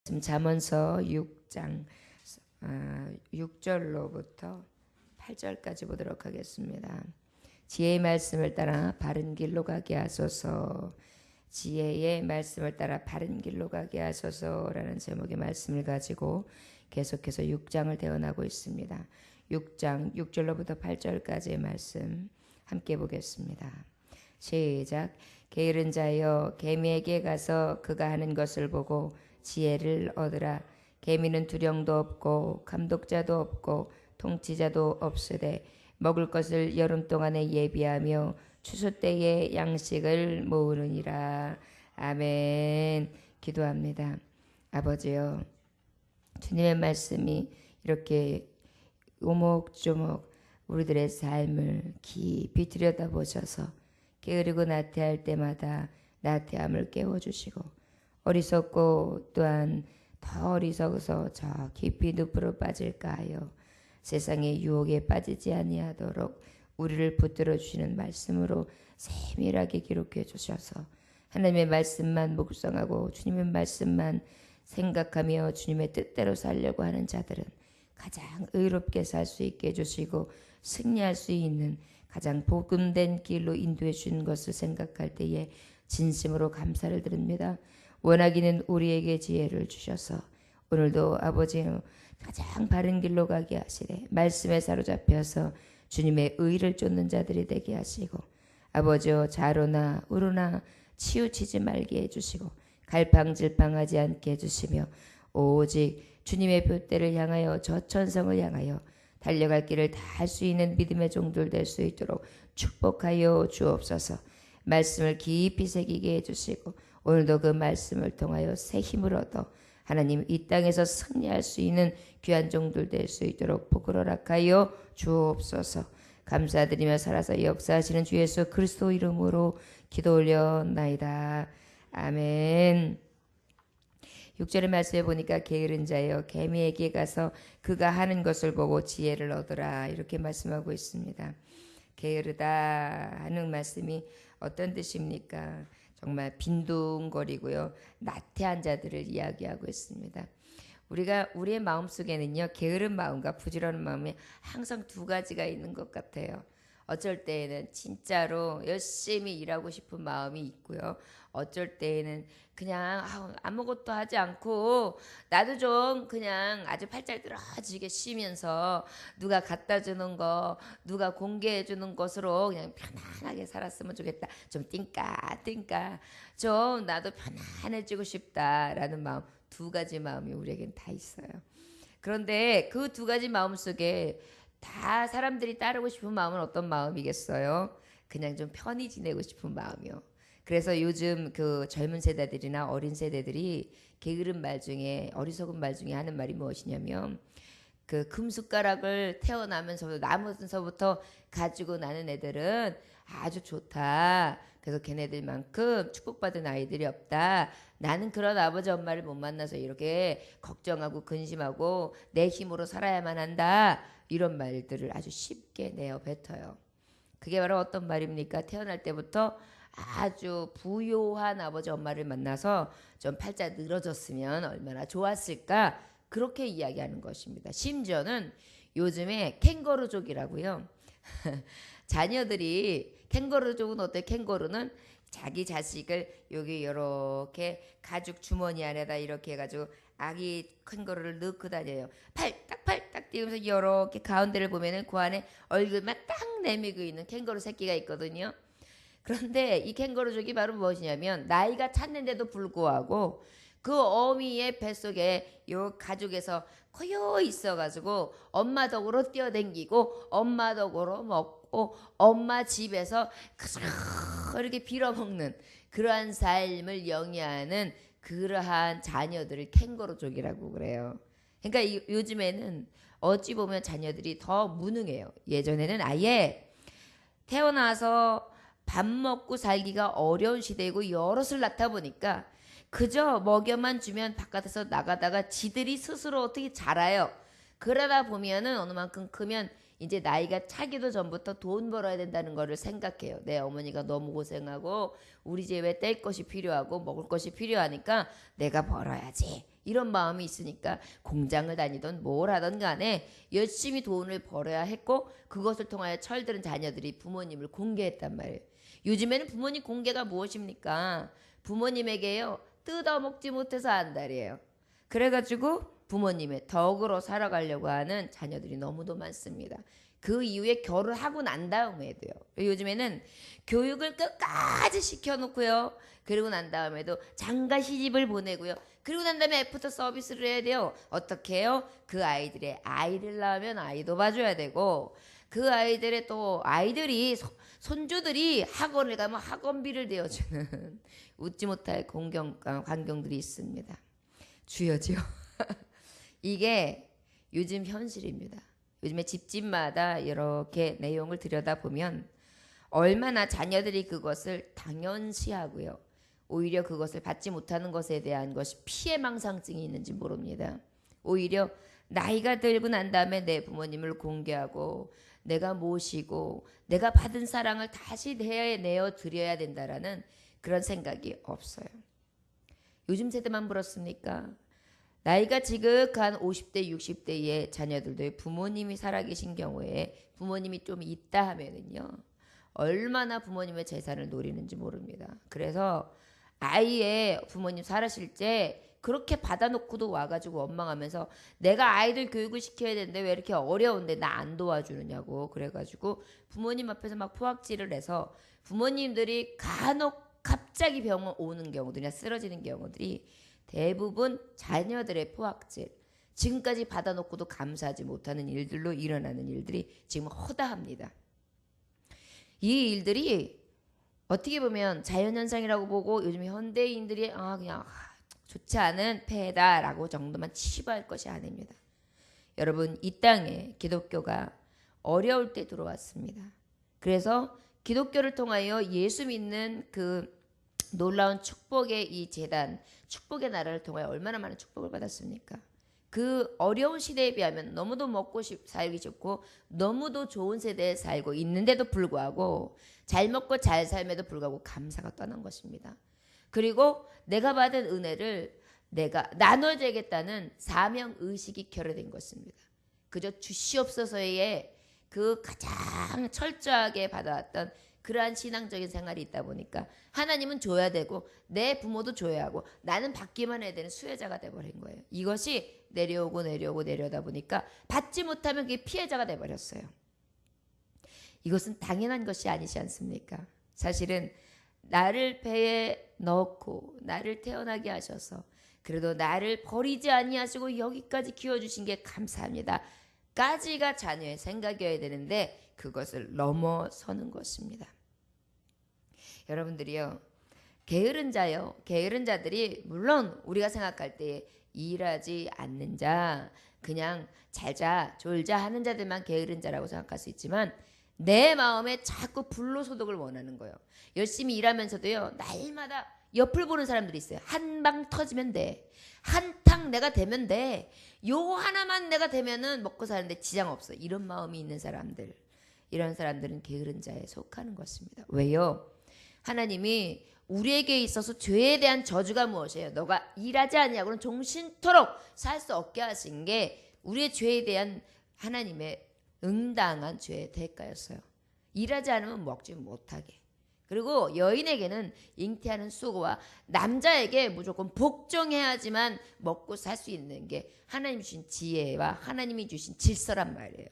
잠언서 6장 6절로부터 8절까지 보도록 하겠습니다. 지혜의 말씀을 따라 바른 길로 가게 하소서. 지혜의 말씀을 따라 바른 길로 가게 하소서라는 제목의 말씀을 가지고 계속해서 6장을 대언하고 있습니다. 6장 6절로부터 8절까지의 말씀 함께 보겠습니다. 시작. 게으른 자여 개미에게 가서 그가 하는 것을 보고 지혜를 얻으라. 개미는 두령도 없고 감독자도 없고 통치자도 없으되 먹을 것을 여름 동안에 예비하며 추수 때에 양식을 모으느니라. 아멘. 기도합니다. 아버지여, 주님의 말씀이 이렇게 오목조목 우리들의 삶을 깊이 들여다보셔서 게으르고 나태할 때마다 나태함을 깨워주시고, 어리석고 또한 더 어리석어서 저 깊이 늪으로 빠질까 하여 세상의 유혹에 빠지지 아니하도록 우리를 붙들어 주시는 말씀으로 세밀하게 기록해 주셔서 하나님의 말씀만 묵상하고 주님의 말씀만 생각하며 주님의 뜻대로 살려고 하는 자들은 가장 의롭게 살 수 있게 해주시고 승리할 수 있는 가장 복음된 길로 인도해 주신 것을 생각할 때에 진심으로 감사를 드립니다. 원하기는 우리에게 지혜를 주셔서 오늘도 아버지 가장 바른 길로 가게 하시되 말씀에 사로잡혀서 주님의 의를 쫓는 자들이 되게 하시고, 아버지여 좌로나 우로나 치우치지 말게 해주시고 갈팡질팡하지 않게 해주시며 오직 주님의 둯대를 향하여 저 천성을 향하여 달려갈 길을 다 할 수 있는 믿음의 종들 될 수 있도록 축복하여 주옵소서. 말씀을 깊이 새기게 해주시고 오늘도 그 말씀을 통하여 새 힘을 얻어 하나님 이 땅에서 승리할 수 있는 귀한 종들 될 수 있도록 복을 허락하여 주옵소서. 감사드리며 살아서 역사하시는 주 예수 그리스도 이름으로 기도 올려나이다. 아멘. 6절의 말씀에 보니까 게으른 자여 개미에게 가서 그가 하는 것을 보고 지혜를 얻으라, 이렇게 말씀하고 있습니다. 게으르다 하는 말씀이 어떤 뜻입니까? 정말 빈둥거리고요, 나태한 자들을 이야기하고 있습니다. 우리의 마음속에는요, 게으른 마음과 부지런한 마음이 항상 두 가지가 있는 것 같아요. 어쩔 때에는 진짜로 열심히 일하고 싶은 마음이 있고요, 어쩔 때에는 그냥 아무것도 하지 않고 나도 좀 그냥 아주 팔잘 들어지게 쉬면서 누가 갖다 주는 거, 누가 공개해 주는 것으로 그냥 편안하게 살았으면 좋겠다. 좀 띵까 좀 나도 편안해지고 싶다라는 마음, 두 가지 마음이 우리에겐 다 있어요. 그런데 그 두 가지 마음 속에 다 사람들이 따르고 싶은 마음은 어떤 마음이겠어요? 그냥 좀 편히 지내고 싶은 마음이요. 그래서 요즘 그 젊은 세대들이나 어린 세대들이 게으른 말 중에, 어리석은 말 중에 하는 말이 무엇이냐면, 그 금숟가락을 나면서부터 가지고 나는 애들은 아주 좋다. 그래서 걔네들만큼 축복받은 아이들이 없다. 나는 그런 아버지 엄마를 못 만나서 이렇게 걱정하고 근심하고 내 힘으로 살아야만 한다. 이런 말들을 아주 쉽게 내어 뱉어요. 그게 바로 어떤 말입니까? 태어날 때부터 아주 부요한 아버지 엄마를 만나서 좀 팔자 늘어졌으면 얼마나 좋았을까, 그렇게 이야기하는 것입니다. 심지어는 요즘에 캥거루족이라고요. 자녀들이, 캥거루족은 어때? 캥거루는 자기 자식을 여기 이렇게 가죽 주머니 안에다 이렇게 해가지고 아기 캥거루를 넣고 다녀요. 팔딱 뛰면서 이렇게 가운데를 보면은 그 안에 얼굴만 딱 내밀고 있는 캥거루 새끼가 있거든요. 그런데 이 캥거루족이 바로 무엇이냐면, 나이가 찼는데도 불구하고 그 어미의 뱃속에 요 가죽에서 고여 있어가지고 엄마 덕으로 뛰어댕기고 엄마 덕으로 먹고 엄마 집에서 이렇게 빌어먹는 그러한 삶을 영위하는 그러한 자녀들을 캥거루족이라고 그래요. 그러니까 요즘에는 어찌 보면 자녀들이 더 무능해요. 예전에는 아예 태어나서 밥 먹고 살기가 어려운 시대이고 여럿을 낳다 보니까 그저 먹여만 주면 바깥에서 나가다가 지들이 스스로 어떻게 자라요. 그러다 보면은 어느 만큼 크면 이제 나이가 차기도 전부터 돈 벌어야 된다는 거를 생각해요. 내 어머니가 너무 고생하고 우리 집에 뗄 것이 필요하고 먹을 것이 필요하니까 내가 벌어야지, 이런 마음이 있으니까 공장을 다니던 뭘 하던 간에 열심히 돈을 벌어야 했고 그것을 통하여 철들은 자녀들이 부모님을 공개했단 말이에요. 요즘에는 부모님 공개가 무엇입니까? 부모님에게요 뜯어먹지 못해서 안달이에요. 그래가지고 부모님의 덕으로 살아가려고 하는 자녀들이 너무도 많습니다. 그 이후에 결혼하고 난 다음에도요. 요즘에는 교육을 끝까지 시켜놓고요. 그리고 난 다음에도 장가 시집을 보내고요. 그리고 난 다음에 애프터 서비스를 해야 돼요. 어떻게 해요? 그 아이들의 아이를 낳으면 아이도 봐줘야 되고 그 아이들의 또 아이들이 손주들이 학원을 가면 학원비를 대어주는 웃지 못할 광경들이 있습니다. 주여지요. 이게 요즘 현실입니다. 요즘에 집집마다 이렇게 내용을 들여다보면 얼마나 자녀들이 그것을 당연시하고요. 오히려 그것을 받지 못하는 것에 대한 것이 피해망상증이 있는지 모릅니다. 오히려 나이가 들고 난 다음에 내 부모님을 공개하고 내가 모시고 내가 받은 사랑을 다시 내어 드려야 된다라는 그런 생각이 없어요. 요즘 세대만 그렇습니까? 나이가 지극한 50대, 60대의 자녀들도 부모님이 살아계신 경우에 부모님이 좀 있다 하면은요. 얼마나 부모님의 재산을 노리는지 모릅니다. 그래서 아이의 부모님 살아실 때 그렇게 받아놓고도 와가지고 원망하면서 내가 아이들 교육을 시켜야 되는데 왜 이렇게 어려운데 나 안 도와주느냐고 그래가지고 부모님 앞에서 막 포악질을 해서 부모님들이 간혹 갑자기 병원 오는 경우들이나 쓰러지는 경우들이 대부분 자녀들의 포악질, 지금까지 받아놓고도 감사하지 못하는 일들로 일어나는 일들이 지금 허다합니다. 이 일들이 어떻게 보면 자연현상이라고 보고 요즘 현대인들이 그냥 좋지 않은 폐해다라고 정도만 치부할 것이 아닙니다. 여러분 이 땅에 기독교가 어려울 때 들어왔습니다. 그래서 기독교를 통하여 예수 믿는 그 놀라운 축복의 이 재단, 축복의 나라를 통하여 얼마나 많은 축복을 받았습니까? 그 어려운 시대에 비하면 너무도 살기 좋고 너무도 좋은 세대에 살고 있는데도 불구하고 잘 먹고 잘 삶에도 불구하고 감사가 떠난 것입니다. 그리고 내가 받은 은혜를 내가 나눠줘야겠다는 사명의식이 결여된 것입니다. 그저 주시옵소서의 그 가장 철저하게 받아왔던 그러한 신앙적인 생활이 있다 보니까 하나님은 줘야 되고 내 부모도 줘야 하고 나는 받기만 해야 되는 수혜자가 돼버린 거예요. 이것이 내려오고 내려다 보니까 받지 못하면 그게 피해자가 돼버렸어요. 이것은 당연한 것이 아니지 않습니까? 사실은 나를 배에 넣고 나를 태어나게 하셔서 그래도 나를 버리지 아니하시고 여기까지 키워주신 게 감사합니다. 까지가 자녀의 생각이어야 되는데 그것을 넘어서는 것입니다. 여러분들이요. 게으른 자들이 물론 우리가 생각할 때 일하지 않는 자, 그냥 잘자 졸자 하는 자들만 게으른 자라고 생각할 수 있지만 내 마음에 자꾸 불로소득을 원하는 거예요. 열심히 일하면서도요. 날마다 옆을 보는 사람들이 있어요. 한 방 터지면 돼. 한탕 내가 되면 돼. 요 하나만 내가 되면은 먹고 사는데 지장 없어. 이런 마음이 있는 사람들. 이런 사람들은 게으른 자에 속하는 것입니다. 왜요? 하나님이 우리에게 있어서 죄에 대한 저주가 무엇이에요? 너가 일하지 아니하고는 종신토록 살 수 없게 하신 게 우리의 죄에 대한 하나님의 응당한 죄의 대가였어요. 일하지 않으면 먹지 못하게. 그리고 여인에게는 잉태하는 수고와 남자에게 무조건 복종해야지만 먹고 살 수 있는 게 하나님 주신 지혜와 하나님이 주신 질서란 말이에요.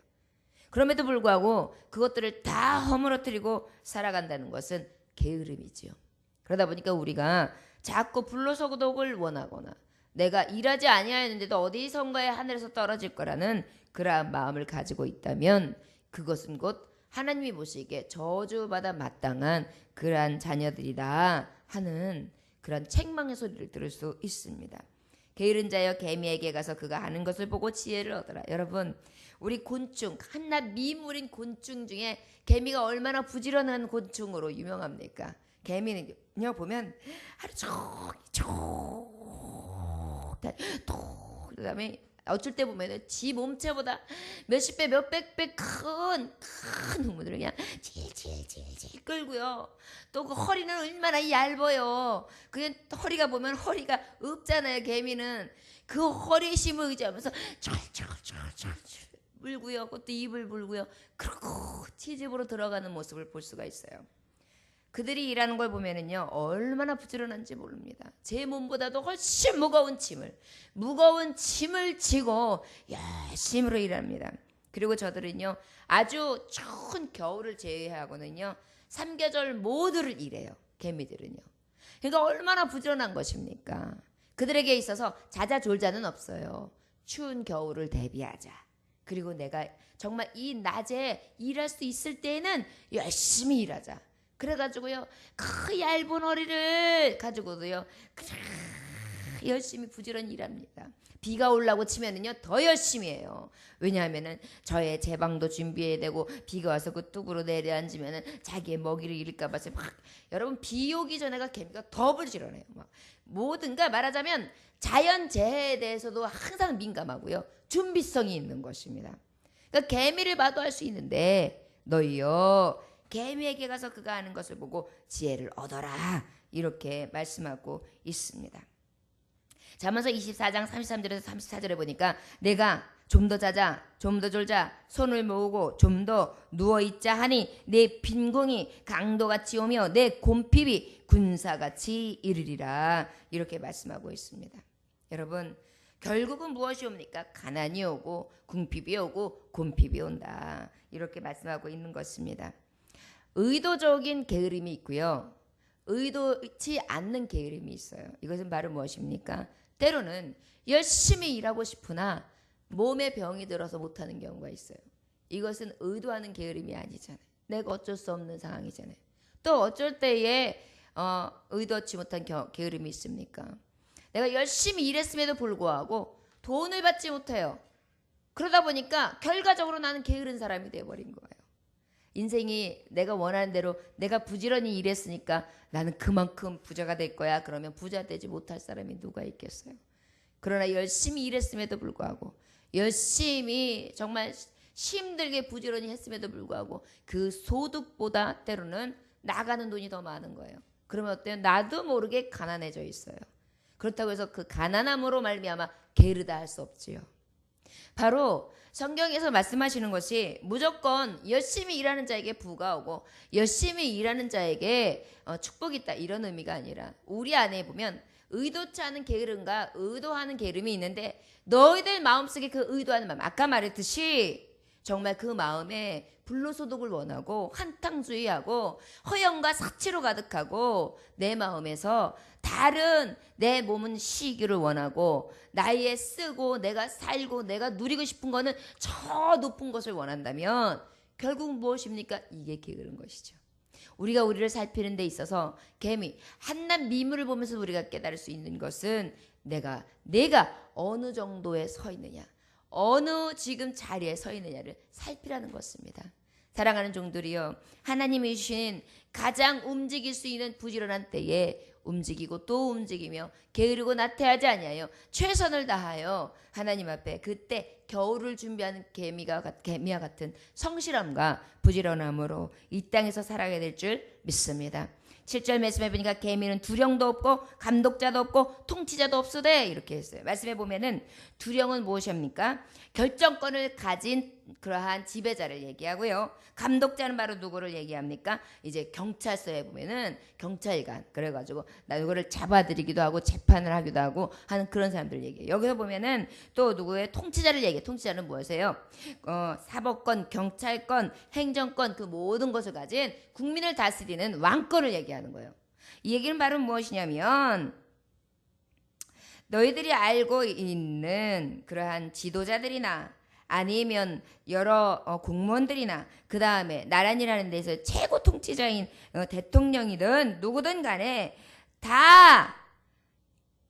그럼에도 불구하고 그것들을 다 허물어뜨리고 살아간다는 것은 게으름이지요. 그러다 보니까 우리가 자꾸 불로소득을 원하거나 내가 일하지 아니하였는데도 어디선가에 하늘에서 떨어질 거라는 그러한 마음을 가지고 있다면 그것은 곧 하나님이 보시기에 저주받아 마땅한 그러한 자녀들이다 하는 그런 책망의 소리를 들을 수 있습니다. 게으른 자여 개미에게 가서 그가 하는 것을 보고 지혜를 얻어라. 여러분 우리 곤충 한낱 미물인 곤충 중에 개미가 얼마나 부지런한 곤충으로 유명합니까? 개미는요 보면 하루 종일 그다음에 어쩔 때 보면은 지 몸체보다 몇십 배, 몇백 배 큰 흙물을 그냥 질질질질 끌고요. 또 그 허리는 얼마나 얇아요. 그냥 허리가 보면 허리가 없잖아요. 개미는 그 허리에 힘을 의지하면서 철철철철 물고요. 그것도 입을 물고요. 그렇고 채집으로 들어가는 모습을 볼 수가 있어요. 그들이 일하는 걸 보면은요, 얼마나 부지런한지 모릅니다. 제 몸보다도 훨씬 무거운 짐을 지고 열심으로 일합니다. 그리고 저들은요, 아주 추운 겨울을 제외하고는요, 3계절 모두를 일해요. 개미들은요. 그러니까 얼마나 부지런한 것입니까? 그들에게 있어서 자자졸자는 없어요. 추운 겨울을 대비하자. 그리고 내가 정말 이 낮에 일할 수 있을 때에는 열심히 일하자. 그래가지고요, 그 얇은 허리를 가지고도요, 열심히 부지런히 일합니다. 비가 오려고 치면은요, 더 열심히 해요. 왜냐하면은 저의 제방도 준비해야 되고, 비가 와서 그 뚝으로 내려앉으면은 자기의 먹이를 잃을까봐. 여러분, 비 오기 전에가 개미가 더 부지런해요. 막 뭐든가 말하자면 자연재해에 대해서도 항상 민감하고요, 준비성이 있는 것입니다. 그러니까 개미를 봐도 할 수 있는데, 너희요, 개미에게 가서 그가 하는 것을 보고 지혜를 얻어라, 이렇게 말씀하고 있습니다. 잠언서 24장 33절에서 34절에 보니까 내가 좀 더 자자, 좀 더 졸자, 손을 모으고 좀 더 누워있자 하니 내 빈궁이 강도같이 오며 내 곰핍이 군사같이 이르리라, 이렇게 말씀하고 있습니다. 여러분, 결국은 무엇이 옵니까? 가난이 오고 궁핍이 오고 곰핍이 온다, 이렇게 말씀하고 있는 것입니다. 의도적인 게으름이 있고요, 의도치 않는 게으름이 있어요. 이것은 바로 무엇입니까? 때로는 열심히 일하고 싶으나 몸에 병이 들어서 못하는 경우가 있어요. 이것은 의도하는 게으름이 아니잖아요. 내가 어쩔 수 없는 상황이잖아요. 또 어쩔 때에 의도치 못한 게으름이 있습니까? 내가 열심히 일했음에도 불구하고 돈을 받지 못해요. 그러다 보니까 결과적으로 나는 게으른 사람이 되어버린 거예요. 인생이 내가 원하는 대로 내가 부지런히 일했으니까 나는 그만큼 부자가 될 거야. 그러면 부자 되지 못할 사람이 누가 있겠어요? 그러나 열심히 일했음에도 불구하고, 열심히 정말 힘들게 부지런히 했음에도 불구하고 그 소득보다 때로는 나가는 돈이 더 많은 거예요. 그러면 어때요? 나도 모르게 가난해져 있어요. 그렇다고 해서 그 가난함으로 말미암아 게으르다 할 수 없지요. 바로 성경에서 말씀하시는 것이 무조건 열심히 일하는 자에게 부가 오고 열심히 일하는 자에게 축복이 있다, 이런 의미가 아니라, 우리 안에 보면 의도치 않은 게으름과 의도하는 게으름이 있는데, 너희들 마음속에 그 의도하는 마음, 아까 말했듯이 정말 그 마음에 불로소득을 원하고 한탕주의하고 허영과 사치로 가득하고, 내 마음에서 다른 내 몸은 쉬기를 원하고 나의 쓰고 내가 살고 내가 누리고 싶은 거는 저 높은 것을 원한다면 결국 무엇입니까? 이게 게으른 것이죠. 우리가 우리를 살피는 데 있어서 개미 한낱 미물을 보면서 우리가 깨달을 수 있는 것은 내가 어느 정도에 서 있느냐, 어느 지금 자리에 서 있느냐를 살피라는 것입니다. 사랑하는 종들이요, 하나님이 주신 가장 움직일 수 있는 부지런한 때에 움직이고 또 움직이며 게으르고 나태하지 아니하여 최선을 다하여 하나님 앞에 그때 겨울을 준비하는 개미와 같은 성실함과 부지런함으로 이 땅에서 살아가게 될 줄 믿습니다. 7절 말씀해 보니까 개미는 두령도 없고 감독자도 없고 통치자도 없으되, 이렇게 했어요. 말씀해 보면은 두령은 무엇입니까? 결정권을 가진 그러한 지배자를 얘기하고요. 감독자는 바로 누구를 얘기합니까? 이제 경찰서에 보면은 경찰관, 그래가지고 나 누구를 잡아들이기도 하고 재판을 하기도 하고 하는 그런 사람들 얘기해요. 여기서 보면은 또 누구의 통치자를 얘기해요. 통치자는 무엇이에요? 사법권, 경찰권, 행정권, 그 모든 것을 가진 국민을 다스리는 왕권을 얘기하는 거예요. 이 얘기는 바로 무엇이냐면, 너희들이 알고 있는 그러한 지도자들이나 아니면 여러 공무원들이나 그 다음에 나란히라는 데서 최고 통치자인 대통령이든 누구든 간에 다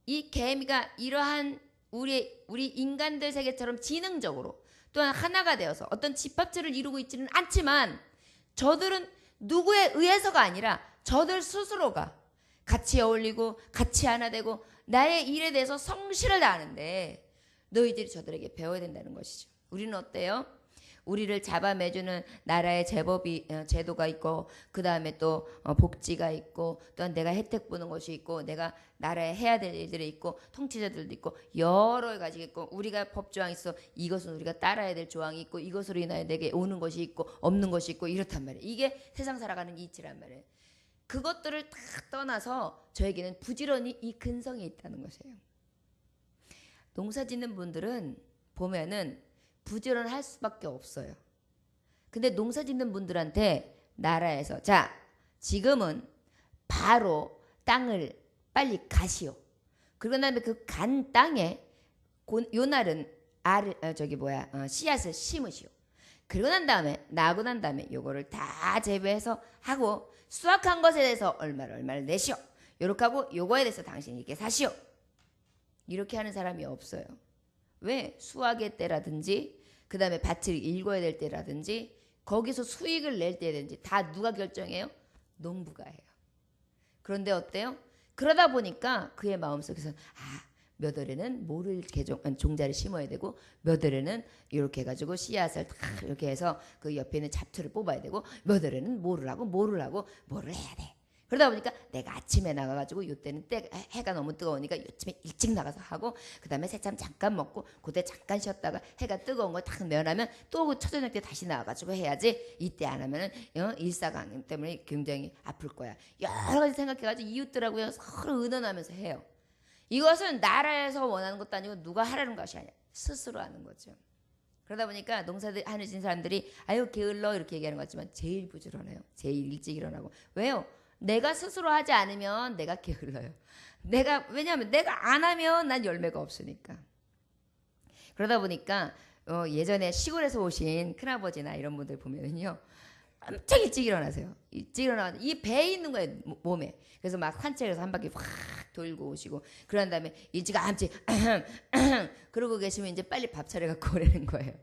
이 개미가 이러한 우리 인간들 세계처럼 지능적으로 또한 하나가 되어서 어떤 집합체를 이루고 있지는 않지만, 저들은 누구에 의해서가 아니라 저들 스스로가 같이 어울리고 같이 하나 되고 나의 일에 대해서 성실을 다하는데, 너희들이 저들에게 배워야 된다는 것이죠. 우리는 어때요? 우리를 잡아매주는 나라의 제도가 있고, 그 다음에 또 복지가 있고, 또한 내가 혜택 보는 것이 있고, 내가 나라에 해야 될 일들이 있고, 통치자들도 있고, 여러 가지가 있고, 우리가 법조항이 있어. 이것은 우리가 따라야 될 조항이 있고, 이것으로 인하여 내게 오는 것이 있고, 없는 것이 있고, 이렇단 말이에요. 이게 세상 살아가는 이치란 말이에요. 그것들을 다 떠나서 저에게는 부지런히 이 근성이 있다는 것이에요. 농사 짓는 분들은 보면은 부지런할 수밖에 없어요. 근데 농사 짓는 분들한테 나라에서 자, 지금은 바로 땅을 빨리 가시오. 그러고 나면 그 간 땅에 요 날은 씨앗을 심으시오. 그러고 난 다음에 나고 난 다음에 요거를 다 재배해서 하고 수확한 것에 대해서 얼마를 내시오. 요렇게 하고 요거에 대해서 당신이 이렇게 사시오. 이렇게 하는 사람이 없어요. 왜? 수확의 때라든지 그 다음에 밭을 일궈야 될 때라든지 거기서 수익을 낼 때든지 다 누가 결정해요? 농부가 해요. 그런데 어때요? 그러다 보니까 그의 마음속에서 몇 월에는 뭐를 종자를 심어야 되고 몇 월에는 이렇게 해가지고 씨앗을 다 이렇게 해서 그 옆에 있는 잡초를 뽑아야 되고 몇 월에는 뭐를 해야 돼. 그러다 보니까 내가 아침에 나가가지고 요때는 해가 너무 뜨거우니까 요즘에 일찍 나가서 하고 그 다음에 새참 잠깐 먹고 그때 잠깐 쉬었다가 해가 뜨거운 거 딱 면하면 또 초저녁 때 다시 나와가지고 해야지. 이때 안 하면은 일사강 때문에 굉장히 아플 거야. 여러 가지 생각해가지고 이웃들하고 서로 의논하면서 해요. 이것은 나라에서 원하는 것도 아니고 누가 하라는 것이 아니야. 스스로 하는 거죠. 그러다 보니까 농사들 하는 사람들이 아유 게을러 이렇게 얘기하는 것 같지만 제일 부지런해요. 제일 일찍 일어나고. 왜요? 내가 스스로 하지 않으면 내가 게을러요. 왜냐하면 내가 안 하면 난 열매가 없으니까. 그러다 보니까 예전에 시골에서 오신 큰아버지나 이런 분들 보면은요. 엄청 일찍 일어나세요. 일찍 일어나서 이 배에 있는 거예요. 몸에. 그래서 막 산책해서 한 바퀴 확 돌고 오시고 그런 다음에 일찌감치 그러고 계시면 이제 빨리 밥 차려갖고 오라는 거예요.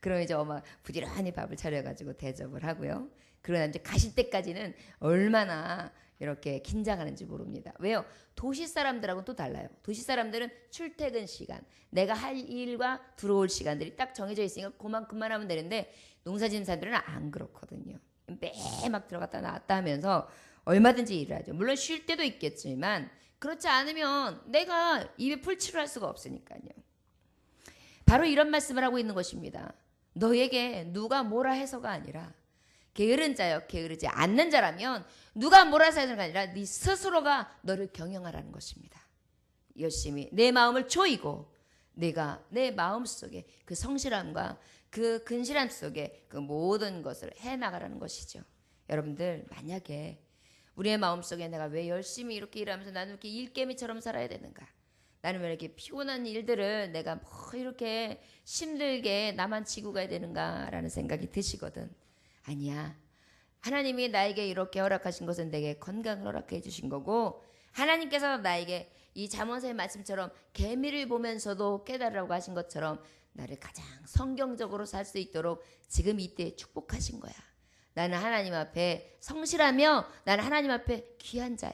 그럼 이제 엄마 부지런히 밥을 차려가지고 대접을 하고요. 그러나 이제 가실 때까지는 얼마나 이렇게 긴장하는지 모릅니다. 왜요? 도시 사람들하고는 또 달라요. 도시 사람들은 출퇴근 시간, 내가 할 일과 들어올 시간들이 딱 정해져 있으니까 그만큼만 하면 되는데 농사짓는 사람들은 안 그렇거든요. 매 막 들어갔다 나왔다 하면서 얼마든지 일을 하죠. 물론 쉴 때도 있겠지만 그렇지 않으면 내가 입에 풀칠을 할 수가 없으니까요. 바로 이런 말씀을 하고 있는 것입니다. 너에게 누가 뭐라 해서가 아니라 게으른 자여 게으르지 않는 자라면 누가 뭐라 해서가 아니라 네 스스로가 너를 경영하라는 것입니다. 열심히 내 마음을 조이고 내가 내 마음속에 그 성실함과 그 근실함 속에 그 모든 것을 해나가라는 것이죠. 여러분들 만약에 우리의 마음속에 내가 왜 열심히 이렇게 일하면서 나는 이렇게 일개미처럼 살아야 되는가? 나는 왜 이렇게 피곤한 일들을 내가 뭐 이렇게 힘들게 나만 지고 가야 되는가라는 생각이 드시거든. 아니야. 하나님이 나에게 이렇게 허락하신 것은 내게 건강을 허락해 주신 거고 하나님께서 나에게 이 잠언서의 말씀처럼 개미를 보면서도 깨달으라고 하신 것처럼 나를 가장 성경적으로 살 수 있도록 지금 이때 축복하신 거야. 나는 하나님 앞에 성실하며 나는 하나님 앞에 귀한 자야.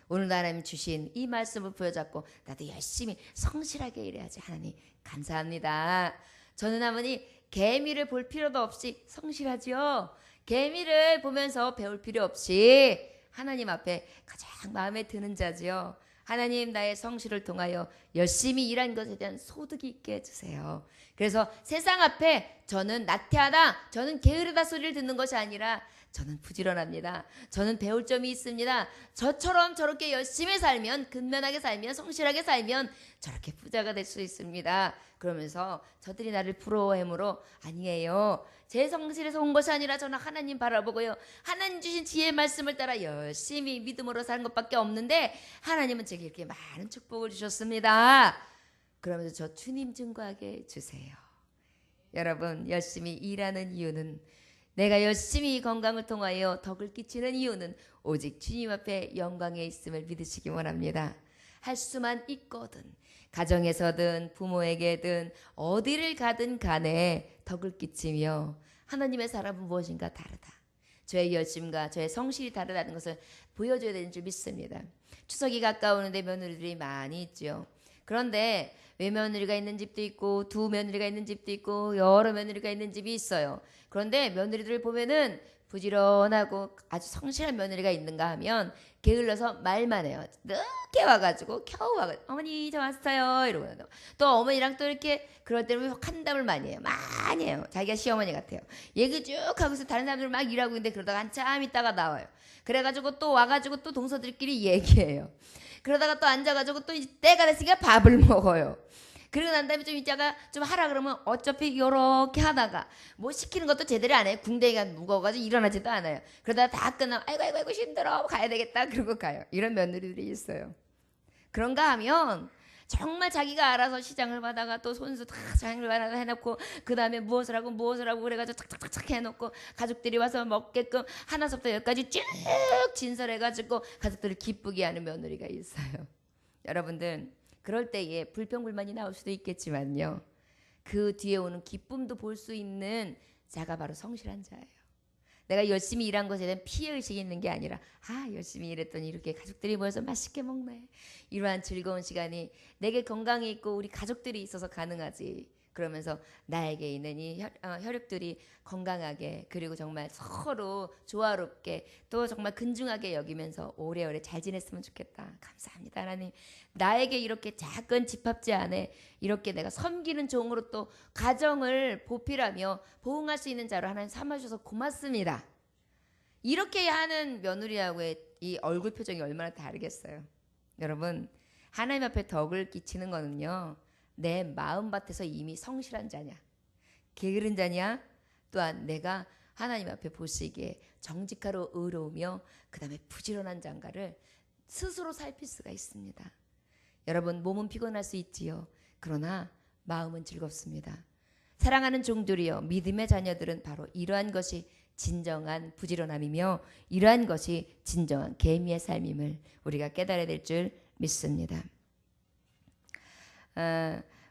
오늘 하나님 주신 이 말씀을 부여잡고 나도 열심히 성실하게 일해야지. 하나님 감사합니다. 저는 아버니 개미를 볼 필요도 없이 성실하지요. 개미를 보면서 배울 필요 없이 하나님 앞에 가장 마음에 드는 자지요. 하나님 나의 성실을 통하여 열심히 일한 것에 대한 소득이 있게 해주세요. 그래서 세상 앞에 저는 나태하다, 저는 게으르다 소리를 듣는 것이 아니라 저는 부지런합니다. 저는 배울 점이 있습니다. 저처럼 저렇게 열심히 살면, 근면하게 살면, 성실하게 살면 저렇게 부자가 될 수 있습니다. 그러면서 저들이 나를 부러워하므로 아니에요. 제 성실에서 온 것이 아니라 저는 하나님 바라보고요. 하나님 주신 지혜의 말씀을 따라 열심히 믿음으로 사는 것밖에 없는데 하나님은 제게 이렇게 많은 축복을 주셨습니다. 그러면서 저 주님 증거하게 해주세요. 여러분 열심히 일하는 이유는 내가 열심히 건강을 통하여 덕을 끼치는 이유는 오직 주님 앞에 영광에 있음을 믿으시기 원합니다. 할 수만 있거든 가정에서든 부모에게든 어디를 가든 간에 덕을 끼치며 하나님의 사람은 무엇인가 다르다. 저의 열심과 저의 성실이 다르다는 것을 보여줘야 되는 줄 믿습니다. 추석이 가까우는데 며느리들이 많이 있죠. 그런데 외며느리가 있는 집도 있고 두 며느리가 있는 집도 있고 여러 며느리가 있는 집이 있어요. 그런데 며느리들을 보면은 부지런하고 아주 성실한 며느리가 있는가 하면 게을러서 말만 해요. 늦게 와가지고 겨우 와가지고 어머니 저 왔어요 이러고 또 어머니랑 또 이렇게 그럴 때는 한담을 많이 해요. 많이 해요. 자기가 시어머니 같아요. 얘기 쭉 하고서 다른 사람들 막 일하고 있는데 그러다가 한참 있다가 나와요. 그래가지고 또 와가지고 또 동서들끼리 얘기해요. 그러다가 또 앉아가지고 또 때가 됐으니까 밥을 먹어요. 그리고 난 다음에 좀 이따가 좀 하라 그러면 어차피 요렇게 하다가 뭐 시키는 것도 제대로 안 해요. 궁뎅이가 무거워가지고 일어나지도 않아요. 그러다가 다 끝나면 아이고 힘들어 가야 되겠다 그러고 가요. 이런 며느리들이 있어요. 그런가 하면 정말 자기가 알아서 시장을 받아가 또 손수 다 장을 받아가 해놓고 그 다음에 무엇을 하고 그래가지고 착착착착 해놓고 가족들이 와서 먹게끔 하나서부터 열까지 쭉 진설해가지고 가족들을 기쁘게 하는 며느리가 있어요. 여러분들 그럴 때에 불평불만이 나올 수도 있겠지만요. 그 뒤에 오는 기쁨도 볼 수 있는 자가 바로 성실한 자예요. 내가 열심히 일한 것에 대한 피해의식이 있는 게 아니라 열심히 일했더니 이렇게 가족들이 모여서 맛있게 먹네. 이러한 즐거운 시간이 내게 건강이 있고 우리 가족들이 있어서 가능하지. 그러면서 나에게 있는 이 혈육들이 건강하게 그리고 정말 서로 조화롭게 또 정말 근중하게 여기면서 오래오래 잘 지냈으면 좋겠다. 감사합니다 하나님. 나에게 이렇게 작은 집합지 안에 이렇게 내가 섬기는 종으로 또 가정을 보필하며 보응할 수 있는 자로 하나님 삼아주셔서 고맙습니다. 이렇게 하는 며느리하고의 이 얼굴 표정이 얼마나 다르겠어요. 여러분 하나님 앞에 덕을 끼치는 거는요. 내 마음밭에서 이미 성실한 자냐 게으른 자냐 또한 내가 하나님 앞에 보시기에 정직하고 의로우며 그 다음에 부지런한 자인가를 스스로 살필 수가 있습니다. 여러분 몸은 피곤할 수 있지요. 그러나 마음은 즐겁습니다. 사랑하는 종들이여 믿음의 자녀들은 바로 이러한 것이 진정한 부지런함이며 이러한 것이 진정한 계미의 삶임을 우리가 깨달아야 될 줄 믿습니다.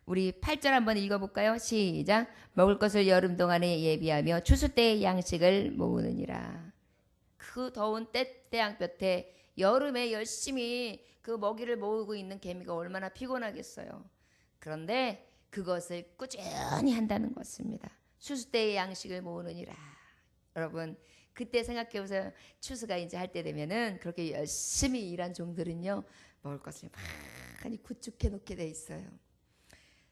우리 8절 한번 읽어볼까요? 시작. 먹을 것을 여름 동안에 예비하며 추수 때의 양식을 모으느니라. 그 더운 태양볕에 여름에 열심히 그 먹이를 모으고 있는 개미가 얼마나 피곤하겠어요. 그런데 그것을 꾸준히 한다는 것입니다. 추수 때의 양식을 모으느니라. 여러분 그때 생각해보세요. 추수가 이제 할 때 되면은 그렇게 열심히 일한 종들은요 먹을 것을 많이 구축해 놓게 돼 있어요.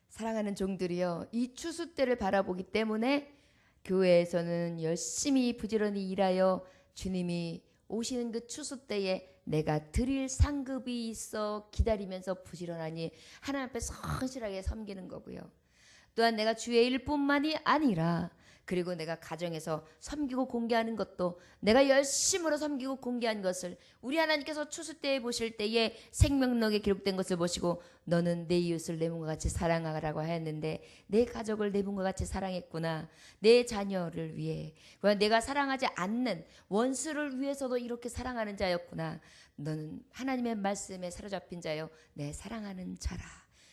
사랑하는 종들이요 이 추수 때를 바라보기 때문에 교회에서는 열심히 부지런히 일하여 주님이 오시는 그 추수 때에 내가 드릴 상급이 있어 기다리면서 부지런하니 하나님 앞에 성실하게 섬기는 거고요. 또한 내가 주의 일뿐만이 아니라 그리고 내가 가정에서 섬기고 공개하는 것도 내가 열심으로 섬기고 공개한 것을 우리 하나님께서 추수 때에 보실 때에 생명록에 기록된 것을 보시고 너는 내 이웃을 내 몸과 같이 사랑하라고 하였는데 내 가족을 내 몸과 같이 사랑했구나. 내 자녀를 위해 내가 사랑하지 않는 원수를 위해서도 이렇게 사랑하는 자였구나. 너는 하나님의 말씀에 사로잡힌 자여 내 사랑하는 자라.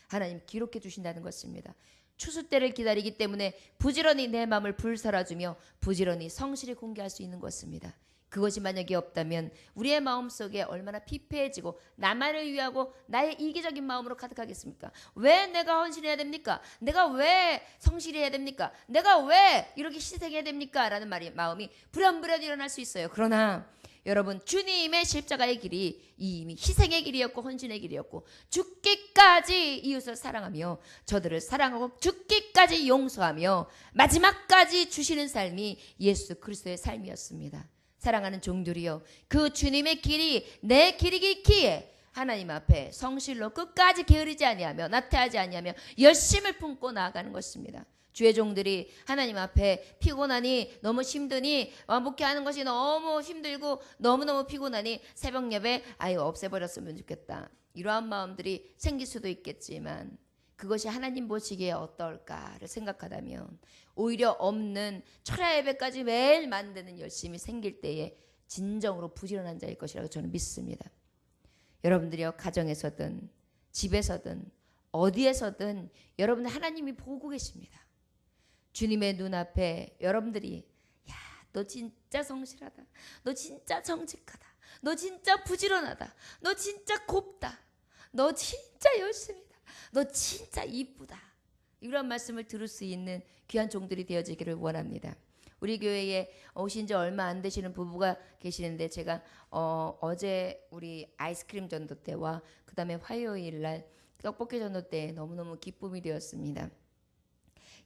하나님 기록해 주신다는 것입니다. 추수 때를 기다리기 때문에 부지런히 내 마음을 불살아주며 부지런히 성실히 공개할 수 있는 것입니다. 그것이 만약에 없다면 우리의 마음속에 얼마나 피폐해지고 나만을 위하고 나의 이기적인 마음으로 가득하겠습니까? 왜 내가 헌신해야 됩니까? 내가 왜 성실해야 됩니까? 내가 왜 이렇게 희생해야 됩니까? 라는 마음이 불현불현 일어날 수 있어요. 그러나 여러분 주님의 십자가의 길이 이미 희생의 길이었고 헌신의 길이었고 죽기까지 이웃을 사랑하며 저들을 사랑하고 죽기까지 용서하며 마지막까지 주시는 삶이 예수 그리스도의 삶이었습니다. 사랑하는 종들이여 그 주님의 길이 내 길이기에 하나님 앞에 성실로 끝까지 게으르지 아니하며 나태하지 아니하며 열심을 품고 나아가는 것입니다. 주의 종들이 하나님 앞에 피곤하니 너무 힘드니 목회하는 것이 너무 힘들고 너무너무 피곤하니 새벽 예배 없애버렸으면 좋겠다. 이러한 마음들이 생길 수도 있겠지만 그것이 하나님 보시기에 어떨까를 생각하다면 오히려 없는 철야 예배까지 매일 만드는 열심이 생길 때에 진정으로 부지런한 자일 것이라고 저는 믿습니다. 여러분들이요 가정에서든 집에서든 어디에서든 여러분들 하나님이 보고 계십니다. 주님의 눈앞에 여러분들이 너 진짜 성실하다. 너 진짜 정직하다. 너 진짜 부지런하다. 너 진짜 곱다. 너 진짜 열심이다. 너 진짜 이쁘다. 이런 말씀을 들을 수 있는 귀한 종들이 되어지기를 원합니다. 우리 교회에 오신 지 얼마 안 되시는 부부가 계시는데 제가 어제 우리 아이스크림 전도 때와 그 다음에 화요일 날 떡볶이 전도 때 너무너무 기쁨이 되었습니다.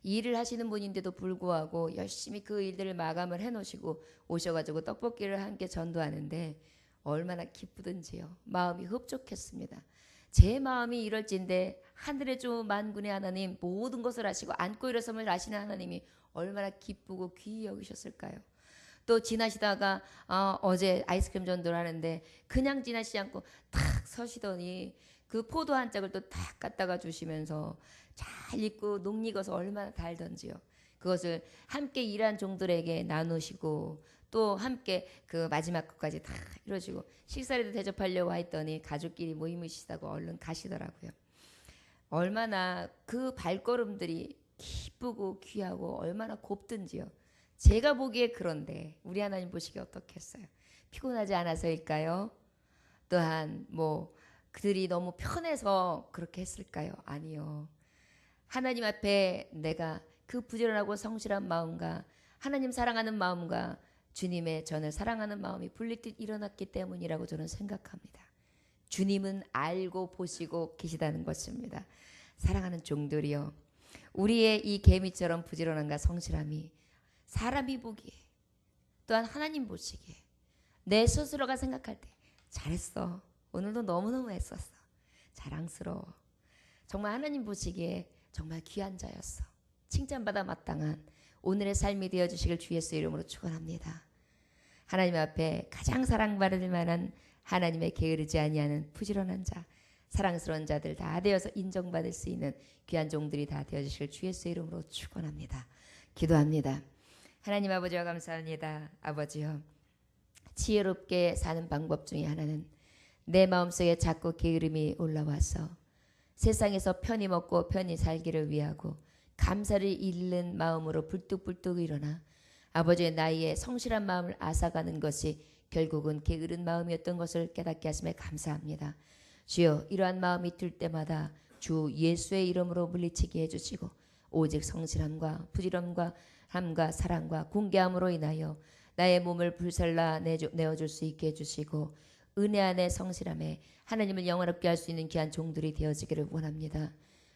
일을 하시는 분인데도 불구하고 열심히 그 일들을 마감을 해놓으시고 오셔가지고 떡볶이를 함께 전도하는데 얼마나 기쁘든지요. 마음이 흡족했습니다. 제 마음이 이럴진데 하늘의 주 만군의 하나님, 모든 것을 아시고 안고 일어섬을 아시는 하나님이 얼마나 기쁘고 귀히 여기셨을까요? 또 지나시다가 어제 아이스크림 전도를 하는데 그냥 지나시지 않고 탁 서시더니 그 포도 한 짝을 또 탁 갖다가 주시면서 잘 익고 녹익어서 얼마나 달던지요. 그것을 함께 일한 종들에게 나누시고 또 함께 그 마지막 것까지 다 이루어지고 식사라도 대접하려고 했더니 가족끼리 모임이시다고 얼른 가시더라고요. 얼마나 그 발걸음들이 기쁘고 귀하고 얼마나 곱든지요. 제가 보기에 그런데 우리 하나님 보시기에 어떻겠어요? 피곤하지 않아서일까요? 또한 뭐 그들이 너무 편해서 그렇게 했을까요? 아니요. 하나님 앞에 내가 그 부지런하고 성실한 마음과 하나님 사랑하는 마음과 주님의 전을 사랑하는 마음이 분리듯 일어났기 때문이라고 저는 생각합니다. 주님은 알고 보시고 계시다는 것입니다. 사랑하는 종들이요. 우리의 이 개미처럼 부지런함과 성실함이 사람이 보기에 또한 하나님 보시기에 내 스스로가 생각할 때 잘했어. 오늘도 너무너무 애썼어. 자랑스러워. 정말 하나님 보시기에 정말 귀한 자였어. 칭찬받아 마땅한 오늘의 삶이 되어주시길 주 예수의 이름으로 축원합니다. 하나님 앞에 가장 사랑받을 만한 하나님의 게으르지 아니하는 부지런한 자, 사랑스러운 자들 다 되어서 인정받을 수 있는 귀한 종들이 다 되어주시길 주 예수의 이름으로 축원합니다. 기도합니다. 하나님 아버지와 감사합니다. 아버지요, 지혜롭게 사는 방법 중에 하나는 내 마음속에 자꾸 게으름이 올라와서 세상에서 편히 먹고 편히 살기를 위하고 감사를 잃는 마음으로 불뚝불뚝 일어나 아버지의 나이에 성실한 마음을 앗아가는 것이 결국은 게으른 마음이었던 것을 깨닫게 하심에 감사합니다. 주여, 이러한 마음이 들 때마다 주 예수의 이름으로 물리치게 해주시고 오직 성실함과 부지런함과 함과 사랑과 공개함으로 인하여 나의 몸을 불살라 내어줄 수 있게 해주시고 은혜 안에 성실함에 하나님을 영원롭게 할 수 있는 귀한 종들이 되어지기를 원합니다.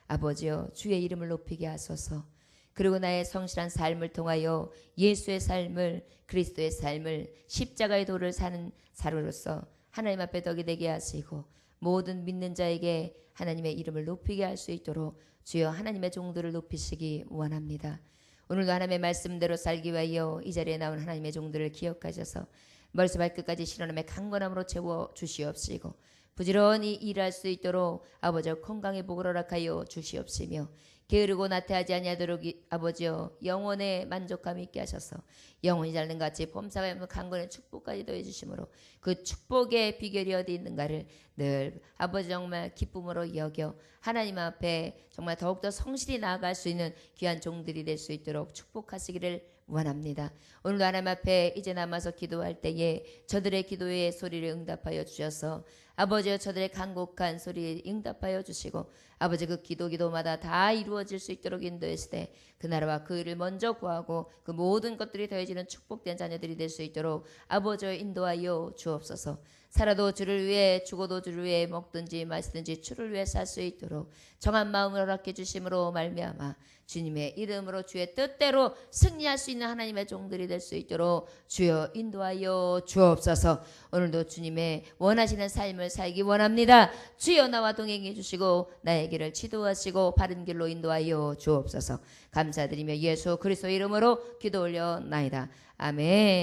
아버지여, 주의 이름을 높이게 하소서. 그리고 나의 성실한 삶을 통하여 예수의 삶을, 그리스도의 삶을, 십자가의 도를 사는 사로로서 하나님 앞에 덕이 되게 하시고 모든 믿는 자에게 하나님의 이름을 높이게 할 수 있도록 주여 하나님의 종들을 높이시기 원합니다. 오늘도 하나님의 말씀대로 살기 위하여 이 자리에 나온 하나님의 종들을 기억하셔서 머리부터 발끝까지 신원함의 강건함으로 채워 주시옵시고 부지런히 일할 수 있도록 아버지여 건강의 복을 허락하여 주시옵시며 게으르고 나태하지 아니하도록 아버지여 영혼의 만족감이 있게 하셔서 영혼이 자는 같이 범사가 없는 강건의 축복까지 더해 주심으로 그 축복의 비결이 어디 있는가를 늘 아버지 정말 기쁨으로 여겨 하나님 앞에 정말 더욱더 성실히 나아갈 수 있는 귀한 종들이 될 수 있도록 축복하시기를 원합니다. 오늘도 하나님 앞에 이제 남아서 기도할 때에 저들의 기도의 소리를 응답하여 주셔서 아버지여 저들의 간곡한 소리에 응답하여 주시고 아버지 그 기도마다 다 이루어질 수 있도록 인도하시되 그 나라와 그 일을 먼저 구하고 그 모든 것들이 더해지는 축복된 자녀들이 될 수 있도록 아버지여 인도하여 주옵소서. 살아도 주를 위해 죽어도 주를 위해 먹든지 마시든지 주를 위해 살 수 있도록 정한 마음을 허락해 주심으로 말미암아 주님의 이름으로 주의 뜻대로 승리할 수 있는 하나님의 종들이 될 수 있도록 주여 인도하여 주옵소서. 오늘도 주님의 원하시는 삶을 살기 원합니다. 주여 나와 동행해 주시고 나의 길을 지도하시고 바른 길로 인도하여 주옵소서. 감사드리며 예수 그리스도 이름으로 기도 올려나이다. 아멘.